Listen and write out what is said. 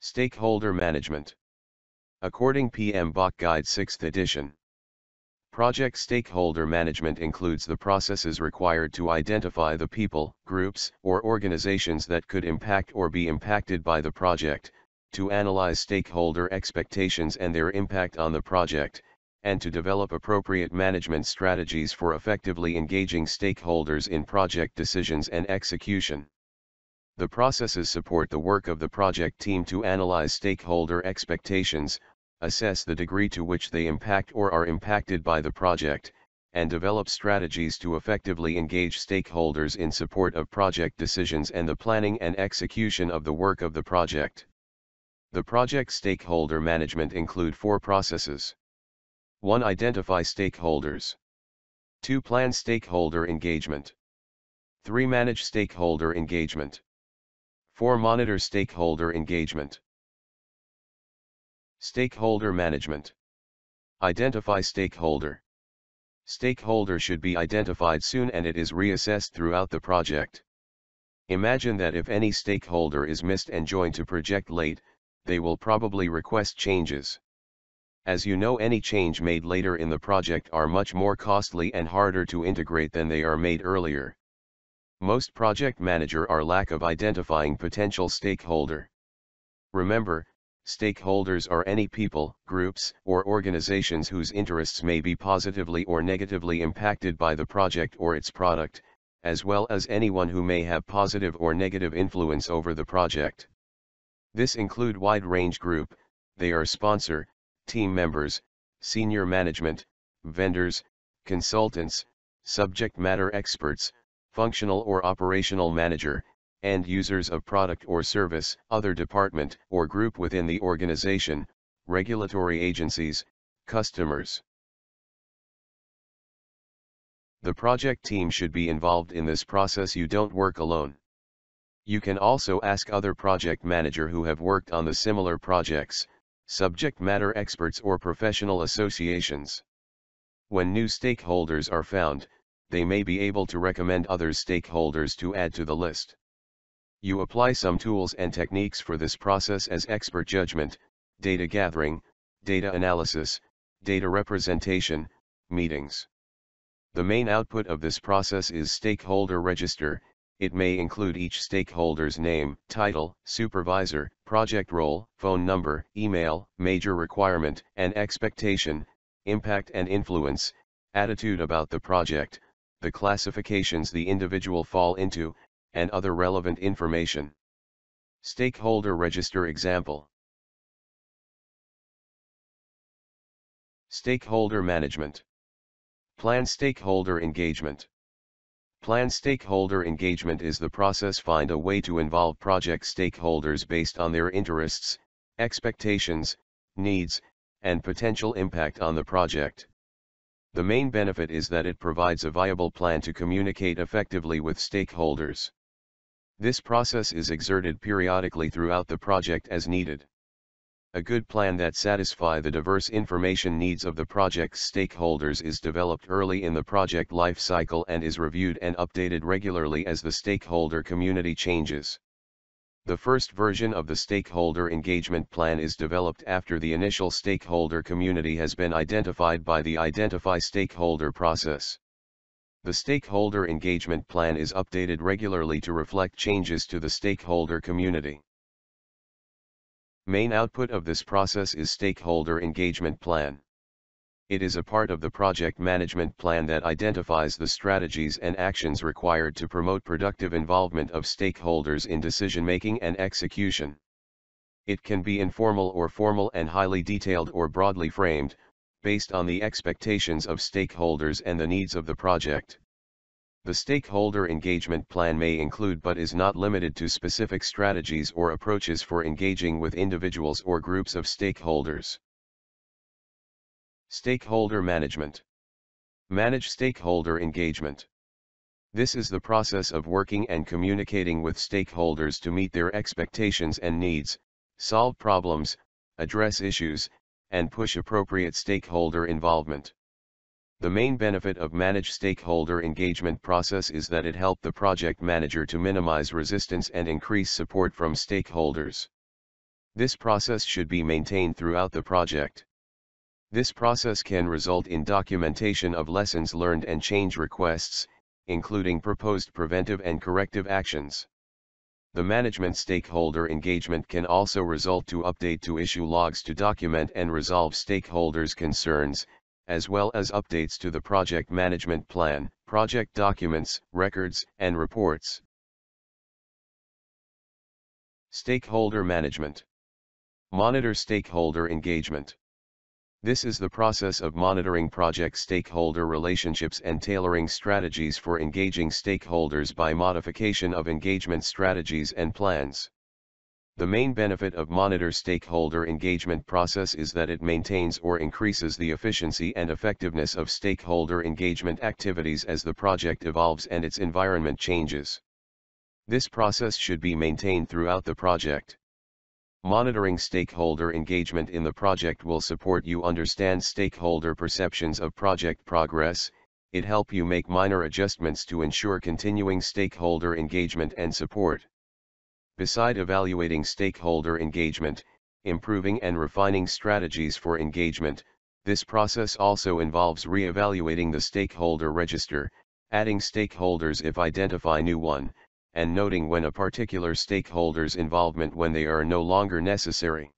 Stakeholder Management. According PMBOK Guide 6th edition. Project stakeholder management includes the processes required to identify the people, groups, or organizations that could impact or be impacted by the project, to analyze stakeholder expectations and their impact on the project, and to develop appropriate management strategies for effectively engaging stakeholders in project decisions and execution. The processes support the work of the project team to analyze stakeholder expectations, assess the degree to which they impact or are impacted by the project, and develop strategies to effectively engage stakeholders in support of project decisions and the planning and execution of the work of the project. The project stakeholder management include 4 processes. 1. Identify stakeholders. 2. Plan stakeholder engagement. 3. Manage stakeholder engagement. 4. Monitor stakeholder engagement. Stakeholder management. Identify stakeholder. Stakeholder should be identified soon and it is reassessed throughout the project. Imagine that if any stakeholder is missed and joined to project late, they will probably request changes. As you know, any change made later in the project are much more costly and harder to integrate than they are made earlier. Most project manager are lack of identifying potential stakeholder. Remember, stakeholders are any people, groups, or organizations whose interests may be positively or negatively impacted by the project or its product, as well as anyone who may have positive or negative influence over the project. This include wide range group, they are sponsor, team members, senior management, vendors, consultants, subject matter experts, functional or operational manager, end users of product or service, other department or group within the organization, regulatory agencies, customers. The project team should be involved in this process. You don't work alone. You can also ask other project manager who have worked on the similar projects, subject matter experts or professional associations. When new stakeholders are found, they may be able to recommend other stakeholders to add to the list. You apply some tools and techniques for this process as expert judgment, data gathering, data analysis, data representation, meetings. The main output of this process is stakeholder register. It may include each stakeholder's name, title, supervisor, project role, phone number, email, major requirement and expectation, impact and influence, attitude about the project, the classifications the individual fall into, and other relevant information. Stakeholder register example. Stakeholder management. Plan stakeholder engagement. Plan stakeholder engagement is the process find a way to involve project stakeholders based on their interests, expectations, needs, and potential impact on the project. The main benefit is that it provides a viable plan to communicate effectively with stakeholders. This process is exerted periodically throughout the project as needed. A good plan that satisfies the diverse information needs of the project's stakeholders is developed early in the project life cycle and is reviewed and updated regularly as the stakeholder community changes. The first version of the stakeholder engagement plan is developed after the initial stakeholder community has been identified by the Identify Stakeholder process. The stakeholder engagement plan is updated regularly to reflect changes to the stakeholder community. Main output of this process is stakeholder engagement plan. It is a part of the project management plan that identifies the strategies and actions required to promote productive involvement of stakeholders in decision-making and execution. It can be informal or formal and highly detailed or broadly framed, based on the expectations of stakeholders and the needs of the project. The stakeholder engagement plan may include but is not limited to specific strategies or approaches for engaging with individuals or groups of stakeholders. Stakeholder management. Manage stakeholder engagement. This is the process of working and communicating with stakeholders to meet their expectations and needs, solve problems, address issues, and push appropriate stakeholder involvement. The main benefit of managed stakeholder engagement process is that it helps the project manager to minimize resistance and increase support from stakeholders. This process should be maintained throughout the project. This process can result in documentation of lessons learned and change requests, including proposed preventive and corrective actions. The management stakeholder engagement can also result to update to issue logs to document and resolve stakeholders' concerns, as well as updates to the project management plan, project documents, records, and reports. Stakeholder management. Monitor stakeholder engagement. This is the process of monitoring project stakeholder relationships and tailoring strategies for engaging stakeholders by modification of engagement strategies and plans. The main benefit of monitor stakeholder engagement process is that it maintains or increases the efficiency and effectiveness of stakeholder engagement activities as the project evolves and its environment changes. This process should be maintained throughout the project. Monitoring stakeholder engagement in the project will support you understand stakeholder perceptions of project progress. It help you make minor adjustments to ensure continuing stakeholder engagement and support. Beside evaluating stakeholder engagement, improving and refining strategies for engagement, this process also involves re-evaluating the stakeholder register, adding stakeholders if identify new one, and noting when a particular stakeholder's involvement when they are no longer necessary.